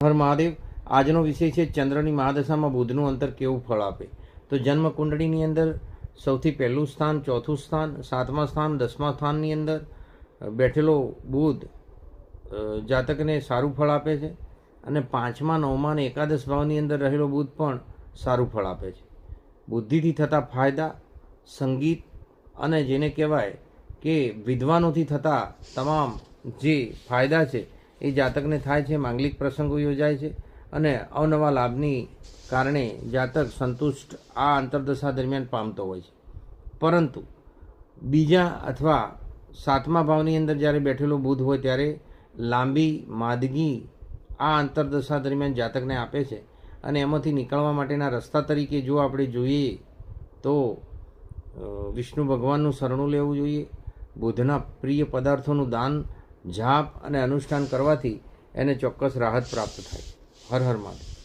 હર મહાદેવ. આજનો વિષય છે ચંદ્રની મહાદશામાં બુધનું અંતર કેવું ફળ આપે. તો જન્મ કુંડળીની અંદર સૌથી પહેલું સ્થાન, ચોથું સ્થાન, સાતમા સ્થાન, 10મા સ્થાનની અંદર બેઠેલો બુધ જાતકને સારું ફળ આપે છે અને 5મા, 9મા અને એકાદશ ભાવની અંદર રહેલો બુધ પણ સારું ફળ આપે છે. બુદ્ધિથી થતા ફાયદા, સંગીત અને જેને કહેવાય કે વિદ્વાનોથી થતા તમામ જે ફાયદા છે એ જાતકને થાય છે. માંગલિક પ્રસંગો યોજાય છે અને અવનવા લાભની કારણે જાતક સંતુષ્ટ આ અંતરદશા દરમિયાન પામતો હોય છે. પરંતુ બીજા અથવા સાતમા ભાવની અંદર જ્યારે બેઠેલો બુધ હોય ત્યારે લાંબી માંદગી આ અંતરદશા દરમિયાન જાતકને આપે છે અને એમાંથી નીકળવા માટેના રસ્તા તરીકે જો આપણે જોઈએ તો વિષ્ણુ ભગવાનનું શરણું લેવું જોઈએ. બુધના પ્રિય પદાર્થોનું દાન, જાપ અને અનુષ્ઠાન કરવાથી એને ચોક્કસ રાહત પ્રાપ્ત થાય. હર હર મહાદેવ.